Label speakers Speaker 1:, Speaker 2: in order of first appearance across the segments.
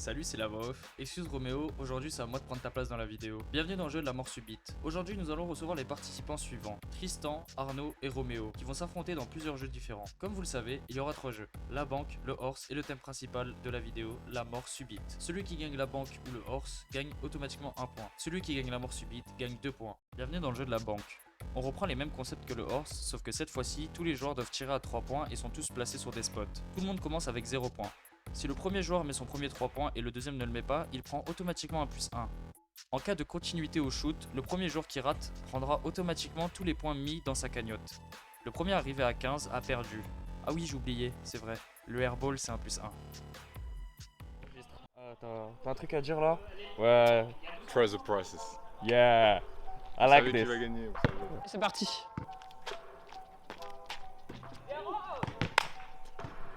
Speaker 1: Salut, c'est la voix off. Excuse Roméo, aujourd'hui c'est à moi de prendre ta place dans la vidéo. Bienvenue dans le jeu de la mort subite. Aujourd'hui nous allons recevoir les participants suivants, Tristan, Arnaud et Roméo, qui vont s'affronter dans plusieurs jeux différents. Comme vous le savez, il y aura 3 jeux, la banque, le horse et le thème principal de la vidéo, la mort subite. Celui qui gagne la banque ou le horse gagne automatiquement 1 point. Celui qui gagne la mort subite gagne 2 points. Bienvenue dans le jeu de la banque. On reprend les mêmes concepts que le horse, sauf que cette fois-ci, tous les joueurs doivent tirer à 3 points et sont tous placés sur des spots. Tout le monde commence avec 0 points. Si le premier joueur met son premier 3 points et le deuxième ne le met pas, il prend automatiquement un +1. En cas de continuité au shoot, le premier joueur qui rate prendra automatiquement tous les points mis dans sa cagnotte. Le premier arrivé à 15 a perdu. Ah oui, j'ai oublié, c'est vrai, le airball c'est un +1.
Speaker 2: T'as un truc à dire là? Ouais.
Speaker 3: Trust the process.
Speaker 2: Yeah. I
Speaker 3: Vous
Speaker 2: like
Speaker 3: savez
Speaker 2: this.
Speaker 3: qui va gagner, vous savez.
Speaker 4: C'est parti.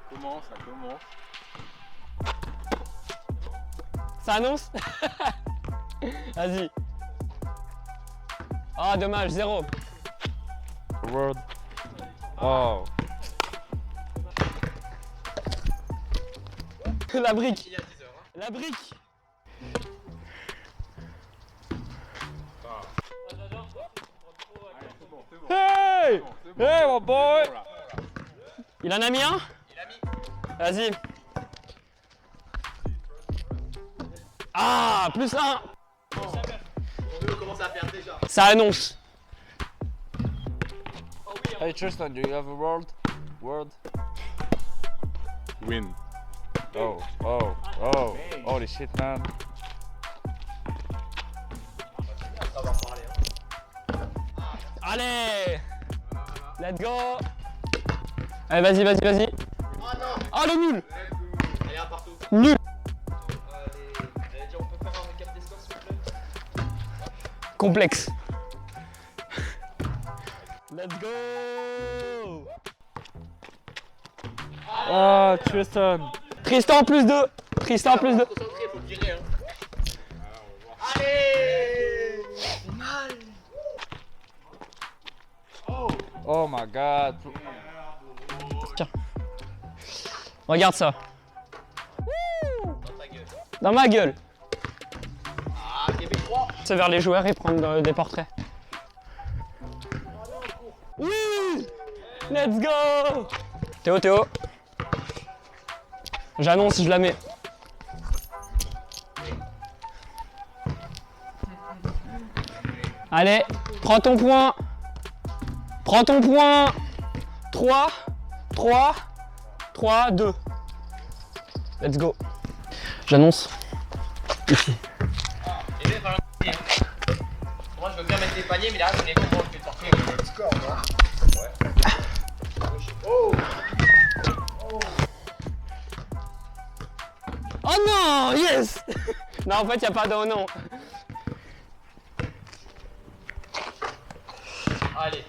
Speaker 3: Comment ça commence?
Speaker 4: Ça annonce. Vas-y. Ah, dommage, 0.
Speaker 2: World. Oh.
Speaker 4: La brique. La brique.
Speaker 2: Hey! Hey, my boy!
Speaker 4: Il en a mis un? Vas-y. Ah, +1. Ça annonce.
Speaker 2: Hey Tristan, do you have a world? World?
Speaker 3: Win.
Speaker 2: Oh, oh, oh. Holy shit, man.
Speaker 4: Allez. Let's go. Allez, vas-y, vas-y, vas-y. Oh, le nul. Nul. Complexe. Let's go.
Speaker 2: Ah, Tristan.
Speaker 4: Tristan +2. Tristan +2.
Speaker 2: Oh my god.
Speaker 4: Tiens. Regarde ça. Dans ma gueule. C'est vers les joueurs et prendre des portraits. Oui. Let's go. Théo. J'annonce, je la mets. Allez, prends ton point. Prends ton point. 3, 2. Let's go. J'annonce. Ici.
Speaker 5: Moi je veux bien mettre des paniers, mais là je n'ai pas le que porter le score, non? Ouais.
Speaker 4: Oh non, yes. Non, en fait, il n'y a pas de oh non.
Speaker 5: Allez.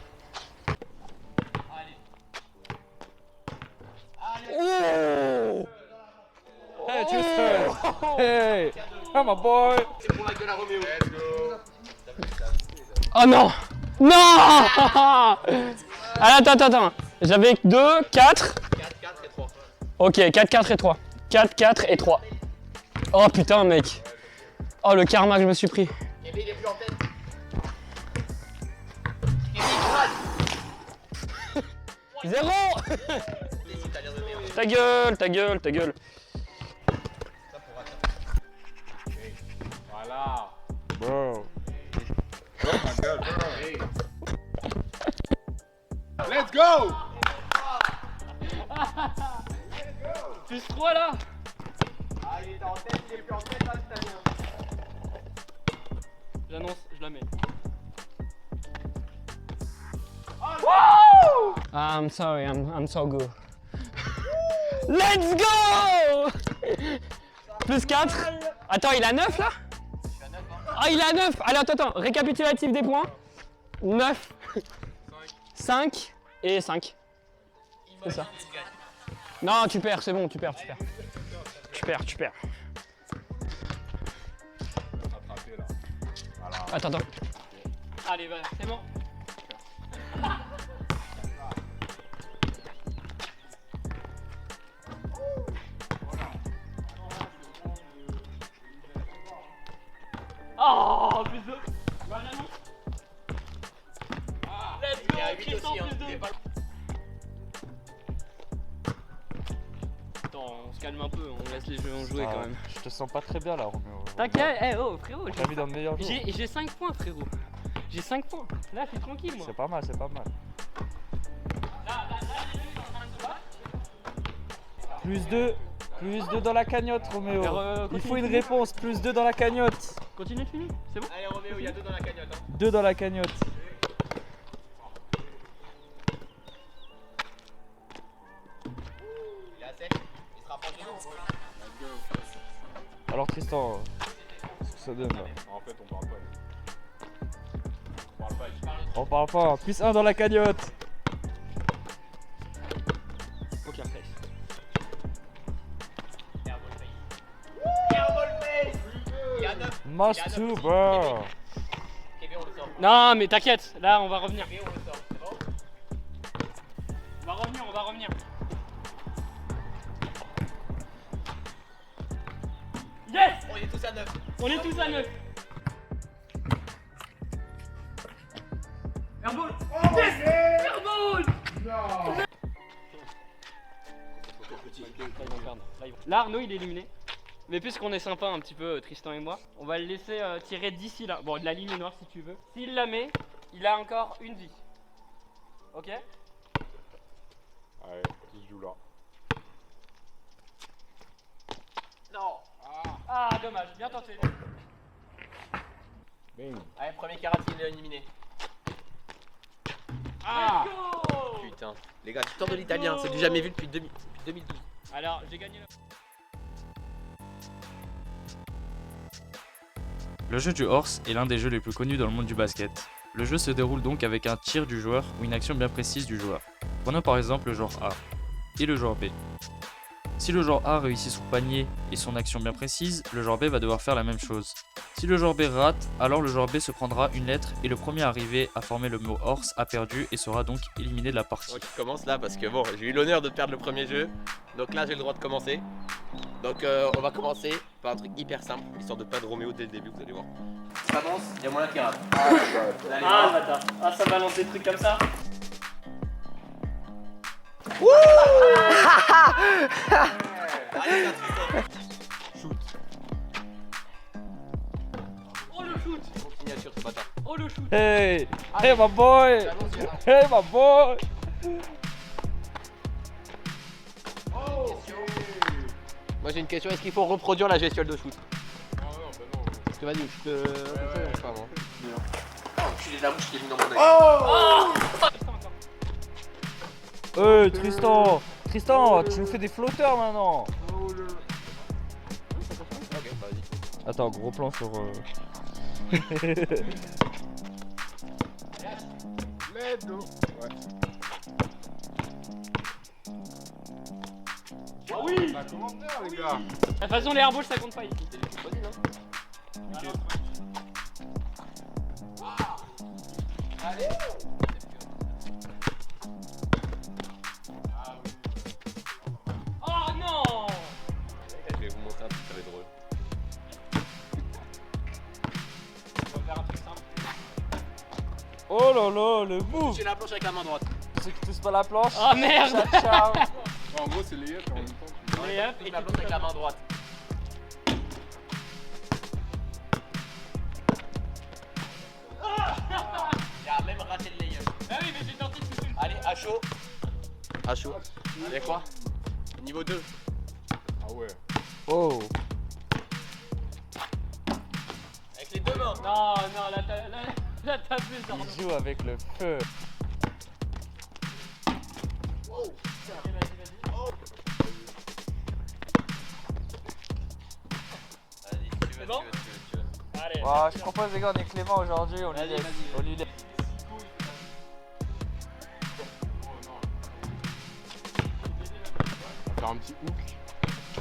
Speaker 4: Oh.
Speaker 2: Hey Tristan. Hey. Oh my boy.
Speaker 5: C'est pour la gueule à Roméo. Let's go.
Speaker 4: Oh non. Non. Allez, attends. J'avais 2, 4.
Speaker 5: 4 et 3.
Speaker 4: Ok, 4, 4 et 3. 4, 4 et 3. Oh putain, mec. Oh, le karma que je me suis pris.
Speaker 5: Kevin il est plus en tête. Kevin,
Speaker 4: 0.
Speaker 5: les Italiens de merde.
Speaker 4: Ta gueule.
Speaker 5: Ça pourra taper.
Speaker 3: Voilà.
Speaker 2: Bro.
Speaker 3: Oh my god, bro. Let's go!
Speaker 4: Plus 3 là.
Speaker 5: Ah, il était en tête, il est plus en tête, là, l'Italien.
Speaker 4: J'annonce, je la mets.
Speaker 5: Oh,
Speaker 4: I'm sorry, I'm so good. Let's go. Plus 4. Attends, il a 9 là? Ah, il a 9. Allez, attends. Récapitulatif des points. 9. 5 et 5. C'est ça. Non, tu perds, c'est bon, tu perds.
Speaker 3: Attrapé là. Voilà.
Speaker 4: Attends. Allez, va, c'est bon. Oh, plus 2. Voilà, non. Let's
Speaker 5: Il y a
Speaker 4: go,
Speaker 5: 8
Speaker 4: Tristan,
Speaker 5: aussi, hein.
Speaker 4: plus 2.
Speaker 5: Il est pas-
Speaker 4: Attends, on se calme un peu, on laisse les jeux jouer quand même.
Speaker 2: Je te sens pas très bien là, Roméo.
Speaker 4: T'inquiète, eh oh frérot,
Speaker 2: T'as mis dans le meilleur jour.
Speaker 4: j'ai 5 points frérot. J'ai 5 points. Là, je suis tranquille moi.
Speaker 2: C'est pas mal, c'est pas mal.
Speaker 4: Là, les jeux, ils sont en train de se battre.
Speaker 2: Plus 2 dans la cagnotte, Roméo. Il
Speaker 4: continue,
Speaker 2: faut une
Speaker 4: continue.
Speaker 2: réponse, plus 2 dans la cagnotte.
Speaker 4: Continue, c'est bon?
Speaker 5: Allez, Roméo, il y a 2 dans la cagnotte. Hein.
Speaker 2: 2 dans la cagnotte.
Speaker 5: Il est à 7. Il se rapproche de nous.
Speaker 2: Alors Tristan, qu'est-ce que ça donne là?
Speaker 3: En fait, on parle pas. On parle pas.
Speaker 2: On parle pas, plus 1 dans la cagnotte.
Speaker 4: Poker face.
Speaker 5: Airball face. Airball face. Il y a 9.
Speaker 2: Must to, bro.
Speaker 5: Kevin, on le sort.
Speaker 4: Non, mais t'inquiète, là on va revenir.
Speaker 5: Kevin, on le sort. C'est bon?
Speaker 4: On va revenir. Yes!
Speaker 5: On est tous à 9.
Speaker 4: On est tous à 9. Airball! Yes! Airball! Là, Arnaud il est éliminé. Mais puisqu'on est sympa un petit peu, Tristan et moi, on va le laisser tirer d'ici là. Bon, de la ligne noire si tu veux. S'il la met, il a encore une vie. Ok?
Speaker 3: Allez, tout se joue là.
Speaker 5: Non.
Speaker 4: Ah, dommage, bien tenté.
Speaker 3: Bing.
Speaker 5: Allez, premier karat, il est éliminé.
Speaker 4: Ah!
Speaker 5: Putain. Les gars, tu de l'italien. C'est du jamais vu depuis 2012.
Speaker 4: Alors, j'ai gagné le...
Speaker 1: Le jeu du horse est l'un des jeux les plus connus dans le monde du basket. Le jeu se déroule donc avec un tir du joueur ou une action bien précise du joueur. Prenons par exemple le joueur A et le joueur B. Si le joueur A réussit son panier et son action bien précise, le joueur B va devoir faire la même chose. Si le joueur B rate, alors le joueur B se prendra une lettre et le premier arrivé à former le mot horse a perdu et sera donc éliminé de la partie.
Speaker 5: Donc je commence là parce que bon, j'ai eu l'honneur de perdre le premier jeu. Donc là j'ai le droit de commencer. Donc on va commencer par un truc hyper simple, histoire de perdre Roméo dès le début, vous allez voir. Ça avance, il y a moyen qu'il rate.
Speaker 4: Ah, le bâtard. Ah, ça balance des trucs comme ça.
Speaker 5: Allez, shoot.
Speaker 4: Oh le shoot!
Speaker 5: Signature ce bâtard.
Speaker 4: Oh le shoot!
Speaker 2: Hey, hey my boy. Hey my boy.
Speaker 5: Moi j'ai une question, est-ce qu'il faut reproduire la gestuelle de shoot?
Speaker 3: Non, bah non.
Speaker 5: Parce que vas-y, je te... pas moi. Oh, tu les amouches qui est mis dans mon œil.
Speaker 2: Hey Tristan, tu nous fais des flotteurs maintenant.
Speaker 5: Ok, vas-y.
Speaker 2: Attends, gros plan sur...
Speaker 3: Let's go. Ouais.
Speaker 4: Ah oui!
Speaker 3: Bah, commentaire, les gars.
Speaker 4: De toute façon, les airballs ça compte pas ici.
Speaker 5: Vas-y, non? Allez!
Speaker 4: Oh non!
Speaker 5: Je vais vous montrer un truc, ça va être drôle.
Speaker 4: On va faire un truc simple.
Speaker 2: Oh là là, le move.
Speaker 5: J'ai la planche avec la main droite.
Speaker 2: Ceux qui touchent pas la planche.
Speaker 4: Oh merde!
Speaker 2: Ciao, ciao.
Speaker 3: En gros, c'est les yeux, en même temps.
Speaker 4: Et hop,
Speaker 5: Et
Speaker 4: et
Speaker 5: la
Speaker 4: tu
Speaker 5: planche avec la main droite. Il a même raté le layup.
Speaker 4: Ah oui, mais j'ai tenté de toucher.
Speaker 5: Allez, à chaud. À chaud. Avec quoi? Niveau 2.
Speaker 3: Ah ouais.
Speaker 2: Oh.
Speaker 5: Avec les deux mains.
Speaker 4: Non, non, là t'as vu, Arnaud.
Speaker 2: Il joue avec le feu.
Speaker 4: Ok, vas-y.
Speaker 5: Vas-y, si tu veux,
Speaker 4: C'est bon?
Speaker 5: tu veux.
Speaker 4: Allez.
Speaker 2: Oh, je propose les gars, on est clément aujourd'hui, on lui
Speaker 4: Vas-y,
Speaker 2: laisse.
Speaker 4: vas-y.
Speaker 2: On lui laisse.
Speaker 3: On va faire un petit hook.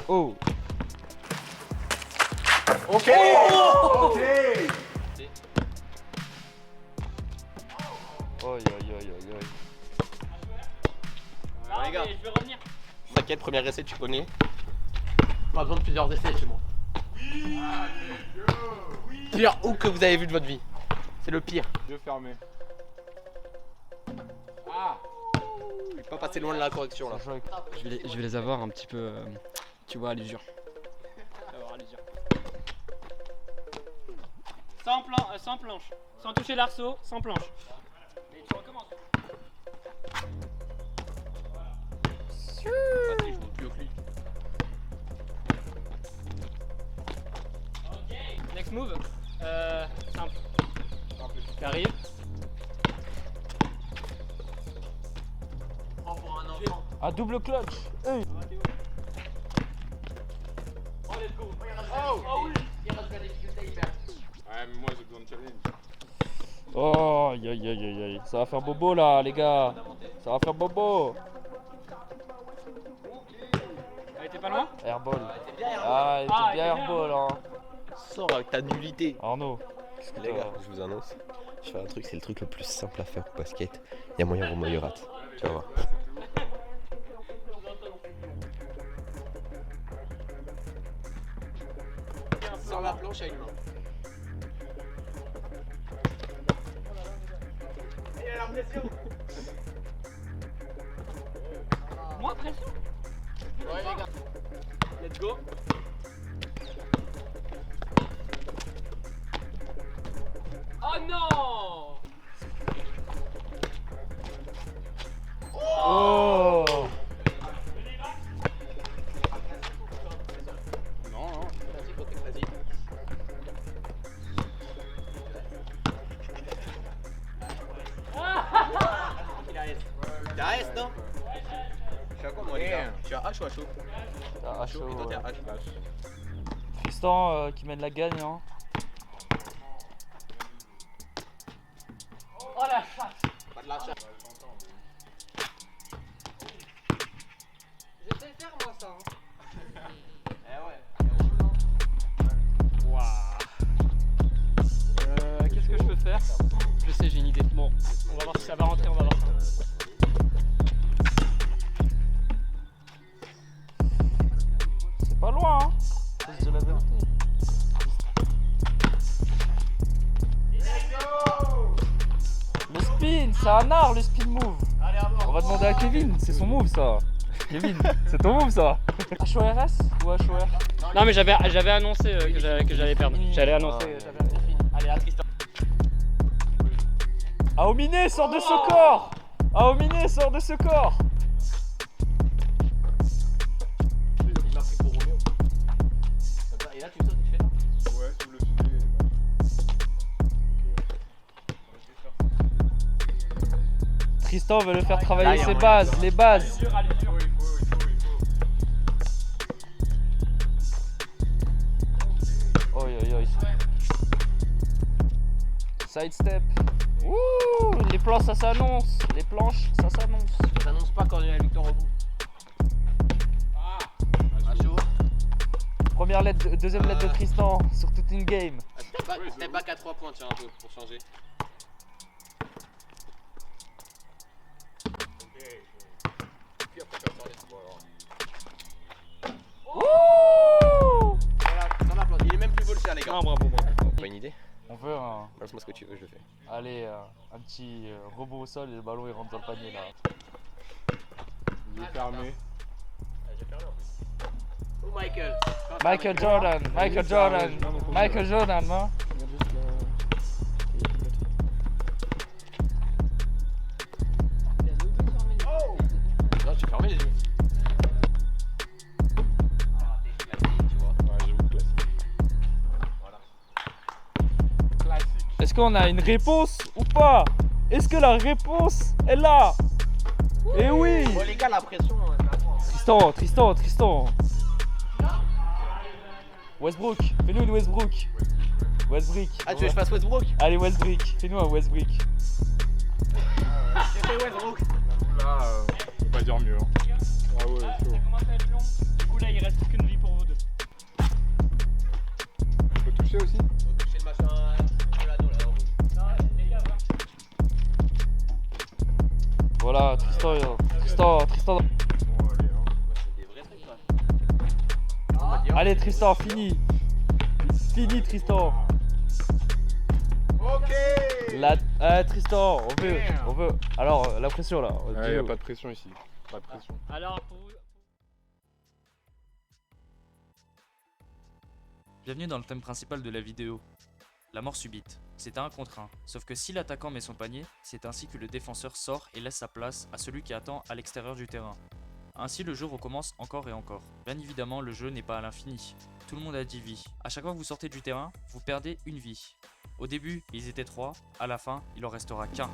Speaker 2: Oh.
Speaker 5: Ok! Ok!
Speaker 2: Oi, oi, oi, oi, oi.
Speaker 4: Non,
Speaker 5: les gars.
Speaker 4: mais je vais revenir.
Speaker 5: T'inquiète, premier essai, tu connais. Pas besoin de plusieurs essais chez moi. pire hook que vous avez vu de votre vie. C'est le pire.
Speaker 3: Yeux fermés.
Speaker 5: Je vais pas passer loin de la correction là.
Speaker 4: Je vais les avoir un petit peu, tu vois, à l'usure. Sans planche, sans toucher l'arceau, sans planche. Et tu recommences.
Speaker 5: Vas-y, je monte plus au cul.
Speaker 4: Next move, simple. Tu arrives.
Speaker 2: Un double clutch. Hey.
Speaker 3: Ouais, mais moi j'ai besoin de challenge.
Speaker 2: Oh, aïe aïe aïe aïe aïe. Ça va faire bobo là, les gars. Ça va faire bobo.
Speaker 4: Elle était pas loin.
Speaker 2: Airball. Ah, il était bien airball, hein.
Speaker 5: Sors avec ta nullité.
Speaker 2: Arnaud. qu'est-ce que
Speaker 5: Les
Speaker 2: t'as-
Speaker 5: gars, je vous annonce, je fais un truc, c'est le truc le plus simple à faire au basket. Il y a moyen Romain il rate. Tu vas voir. Sans la planche à une main. Il a l'impression.
Speaker 4: Moins pression.
Speaker 5: Ouais les gars.
Speaker 4: Let's go. Oh non!
Speaker 2: Oh.
Speaker 3: Non, non.
Speaker 5: Classique, côté classique. Il a S. T'es à S, non? Je suis à quoi moi les gars? Je suis à H ou à chaud?
Speaker 2: Ah,
Speaker 5: Chaud,
Speaker 2: chaud,
Speaker 5: et toi t'es à
Speaker 2: ouais.
Speaker 5: H.
Speaker 2: Tristan qui mène la gagne, hein.
Speaker 4: Oh la chatte!
Speaker 5: Pas de la chatte.
Speaker 4: Je sais faire moi ça.
Speaker 5: Eh ouais.
Speaker 4: Qu'est-ce que je peux faire? Je sais, j'ai une idée. Bon, on va voir si ça va rentrer, on va voir ça.
Speaker 2: C'est pas loin, hein. C'est de la vérité. Le spin, c'est un art le spin move. On va demander à Kevin, c'est son move ça. Kevin, c'est ton move ça. HORS ou HOR?
Speaker 4: Non mais j'avais annoncé que j'allais perdre. J'allais annoncer.
Speaker 5: Allez, à Tristan.
Speaker 2: Aomine, sors de ce corps. Aomine, sors de ce corps.
Speaker 5: Il m'a pris pour Roméo. Et là, tu sautes, tu fais ça?
Speaker 3: Ouais, sous le filet.
Speaker 2: Tristan veut le faire travailler
Speaker 5: Là,
Speaker 2: ses
Speaker 5: il y a
Speaker 2: bases, les bases.
Speaker 3: Il faut.
Speaker 2: Oi oi oi. Side step. Ouh, les plans ça s'annonce. Les planches ça s'annonce.
Speaker 5: Ça s'annonce pas quand il y a la victoire au bout. À chaud.
Speaker 2: Première lettre, deuxième lettre de Tristan sur toute une game.
Speaker 5: Step back à 3 points, tiens, un peu, pour changer. Puis après, tu vas faire les 3 alors.
Speaker 2: Ouh.
Speaker 5: Voilà, sans la plante. Il est même plus beau le les gars.
Speaker 4: Non, bravo.
Speaker 5: Pas une idée?
Speaker 2: On veut
Speaker 5: Balance-moi ce que tu veux, je le fais.
Speaker 2: un petit robot au sol et le ballon il rentre dans le panier là.
Speaker 3: Il est fermé.
Speaker 5: Oh Michael.
Speaker 2: Michael Jordan, Michael Jordan, Michael Jordan, non?
Speaker 5: Non, j'ai fermé les yeux.
Speaker 3: Ouais, j'avoue, classique. Classique.
Speaker 2: Est-ce qu'on a une réponse ou pas? Est-ce que la réponse est là? Eh oui!
Speaker 5: Bon les gars, la pression,
Speaker 2: Tristan. Westbrook, fais-nous une Westbrook. Westbrook.
Speaker 5: Ah, tu veux que je fasse Westbrook?
Speaker 2: Allez Westbrook, fais-nous un Westbrook.
Speaker 5: J'ai fait Westbrook.
Speaker 3: Là, on peut pas dire mieux. Hein. Ah ouais, chaud.
Speaker 4: Ça commence à être long. Du coup là il reste qu'une vie pour vous deux.
Speaker 3: On peut toucher aussi?
Speaker 5: Faut toucher le machin de l'anneau là, en rouge.
Speaker 4: Non, les gars, voilà.
Speaker 2: Voilà, Tristan.
Speaker 3: Bon, allez, hein.
Speaker 5: C'est des vrais trucs là. On va dire.
Speaker 2: Allez Tristan, fini. Fini Tristan. Tristan, on veut. Alors, la pression là.
Speaker 3: Il n'y a pas de pression ici. Pas de pression.
Speaker 4: Alors, pour vous.
Speaker 1: Bienvenue dans le thème principal de la vidéo, la mort subite. C'est un 1 contre 1, sauf que si l'attaquant met son panier, c'est ainsi que le défenseur sort et laisse sa place à celui qui attend à l'extérieur du terrain. Ainsi le jeu recommence encore et encore. Bien évidemment, le jeu n'est pas à l'infini. Tout le monde a 10 vies. A chaque fois que vous sortez du terrain, vous perdez une vie. Au début, ils étaient 3, à la fin, il en restera qu'un.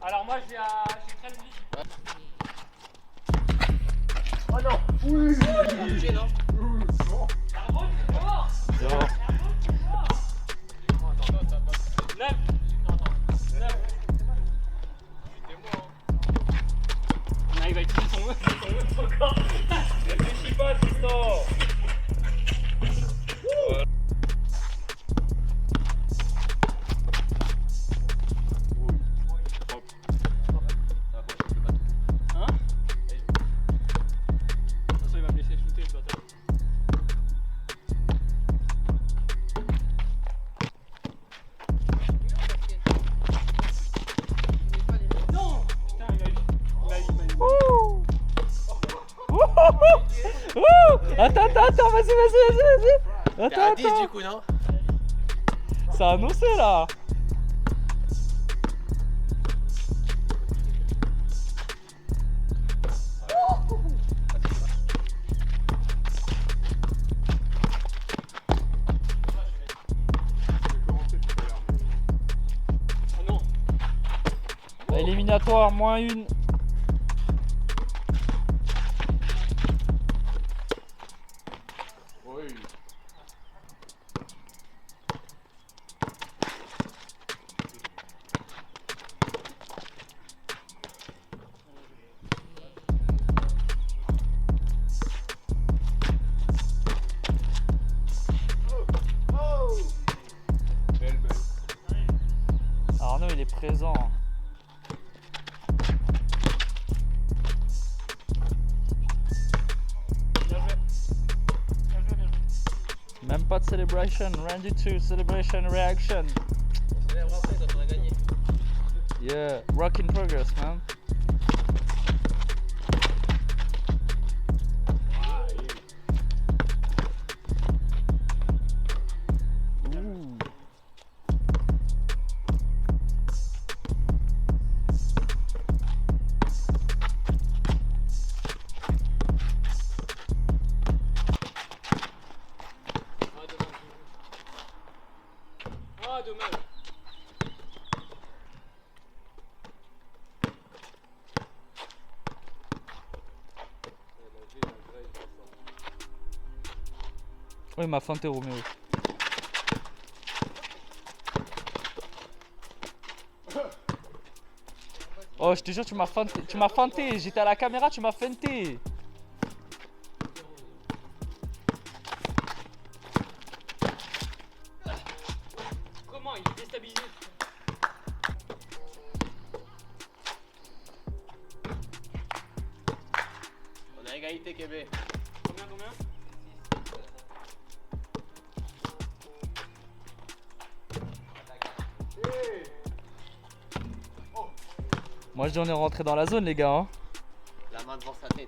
Speaker 4: Alors, moi, j'ai 13 vies.
Speaker 5: Oh non. Oui. Touché, non.
Speaker 4: Il va utiliser son corps.
Speaker 2: Réfléchis pas, Tristan.
Speaker 4: Attention, il va me laisser shooter, ce bâtard. Non. Putain, il a eu.
Speaker 2: Attends, vas-y.
Speaker 5: T'es à 10 du coup, non?
Speaker 2: C'est annoncé là.
Speaker 4: Oh non.
Speaker 2: Éliminatoire, moins une.
Speaker 3: Oui. Belle.
Speaker 2: Arnaud, il est présent. Même pas de celebration, Randy 2, celebration reaction.
Speaker 5: On célébrera après quand on a gagné.
Speaker 2: Yeah, rock in progress, man. Ouh.
Speaker 4: Ah, dommage.
Speaker 2: Oui, il m'a feinté Roméo. Oh, je te jure, tu m'as feinté. J'étais à la caméra, tu m'as feinté.
Speaker 4: Comment il est déstabilisé?
Speaker 5: On a égalité, Québec.
Speaker 4: Combien?
Speaker 2: Moi, je dis on est rentré dans la zone, les gars. Hein.
Speaker 5: La main devant sa tête.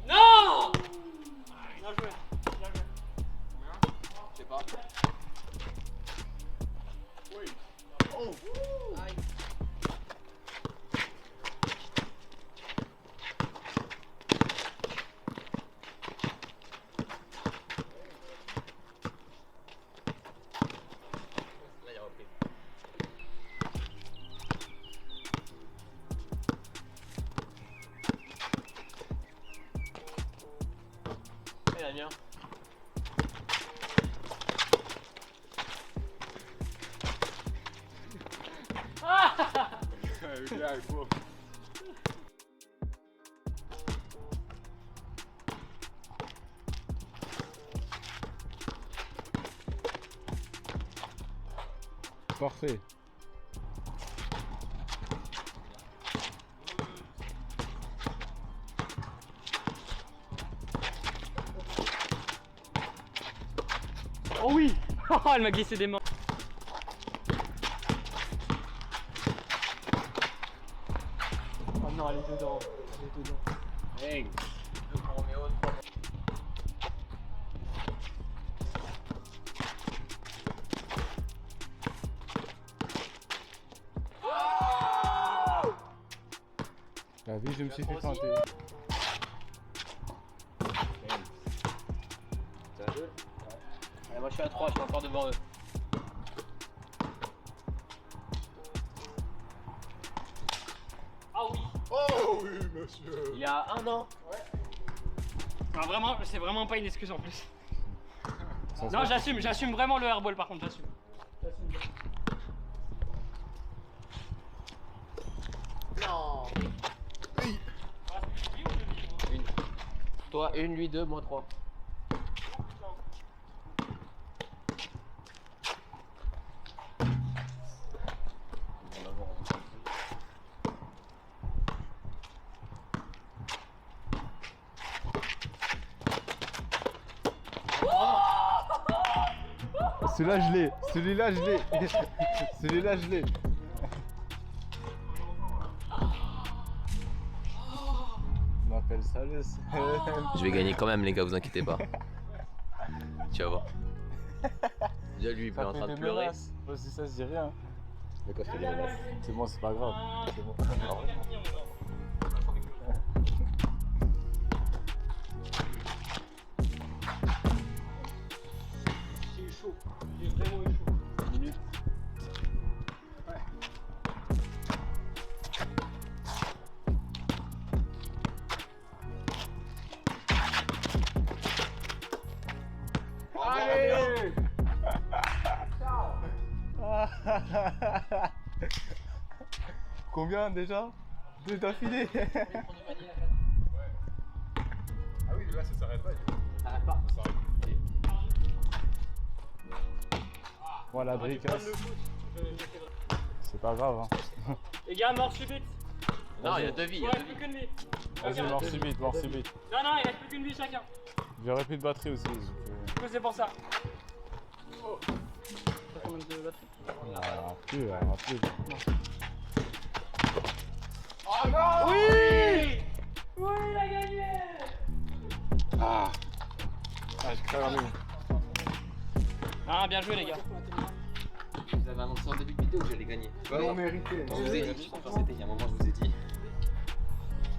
Speaker 4: Non! Bien joué.
Speaker 5: Je sais pas. Oui. Oh. Aïe.
Speaker 3: Parfait.
Speaker 4: Oh oui. Oh, elle m'a glissé des mains. Oh non, elle est dedans. Elle est dedans.
Speaker 5: Hey.
Speaker 3: La vie, je me suis fait planter.
Speaker 5: Allez, moi je suis à 3, je suis encore devant eux.
Speaker 4: Ah oui.
Speaker 3: Oh oui, monsieur.
Speaker 5: Il y a un an.
Speaker 4: Ah, vraiment, c'est vraiment pas une excuse en plus.
Speaker 3: Ça se
Speaker 4: Non,
Speaker 3: passe.
Speaker 4: j'assume vraiment le airball par contre, j'assume.
Speaker 5: Non. Toi, une, lui, deux, moi, 3.
Speaker 3: Celui-là, je l'ai. Celui-là, je l'ai. Celui-là, je l'ai. On appelle ça le
Speaker 5: Je vais gagner quand même, les gars, vous inquiétez pas. Tu vas voir. Déjà, lui, il est en train de pleurer.
Speaker 3: Moi aussi, ça, je dis rien.
Speaker 5: De quoi je fais des menaces?
Speaker 3: C'est bon, c'est pas grave. C'est bon.
Speaker 4: J'ai eu chaud. J'ai vraiment eu chaud.
Speaker 3: Allez. Combien déjà? 2 d'affilée. Ah oui, là ça s'arrête pas.
Speaker 5: Ça s'arrête pas.
Speaker 3: Voilà, bricasse. C'est pas grave. Hein.
Speaker 4: Les gars, mort subite.
Speaker 5: Non, il y a 2 vies.
Speaker 4: Il ne reste plus qu'une vie.
Speaker 3: Vas-y, mort subite, mort subite.
Speaker 4: Non, non, il reste plus qu'une vie chacun.
Speaker 3: J'aurais plus de batterie aussi.
Speaker 4: Du coup, c'est pour ça. T'as combien de batterie?
Speaker 3: Plus.
Speaker 4: Oui! Oui, il a gagné!
Speaker 3: Ah, j'ai cramé.
Speaker 4: Ah, bien joué, les gars.
Speaker 5: Vous avez annoncé en début de vidéo que j'allais gagner.
Speaker 3: On méritait.
Speaker 5: Je vous ai dit, quand c'était il y a un moment, je vous ai dit.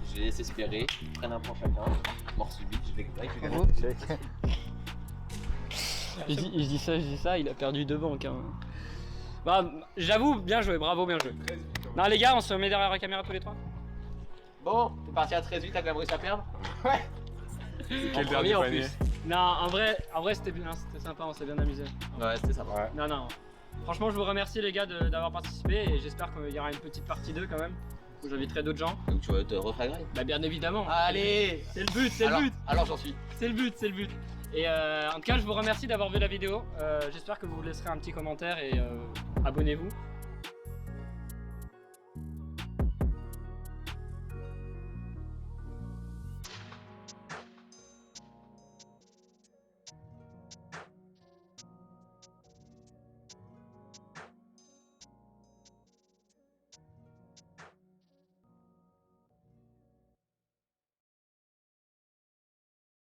Speaker 5: Je les laisse espérer, ils prennent un point chacun. Mort subite, je vais gagner.
Speaker 4: Je dis ça, il a perdu 2 banques. Hein. Bah, j'avoue, bien joué, bravo, bien joué. Non, les gars, on se met derrière la caméra tous les 3.
Speaker 5: Bon, t'es parti à 13-8, t'as quand même réussi à perdre? Ouais.
Speaker 3: Quel
Speaker 5: En
Speaker 3: dernier
Speaker 5: premier, en
Speaker 3: panier?
Speaker 5: plus.
Speaker 4: Non, en vrai c'était bien, c'était sympa, on s'est bien amusé.
Speaker 5: Ouais, c'était sympa.
Speaker 3: Ouais.
Speaker 4: Non, non. Franchement, je vous remercie, les gars, d'avoir participé et j'espère qu'il y aura une petite partie 2 quand même, où j'inviterai d'autres gens.
Speaker 5: Donc tu vas te refragrer.
Speaker 4: Bah, bien évidemment.
Speaker 5: Allez.
Speaker 4: C'est le but, c'est le but.
Speaker 5: Alors j'en suis.
Speaker 4: C'est le but, c'est le but. Et en tout cas, je vous remercie d'avoir vu la vidéo. J'espère que vous laisserez un petit commentaire et abonnez-vous.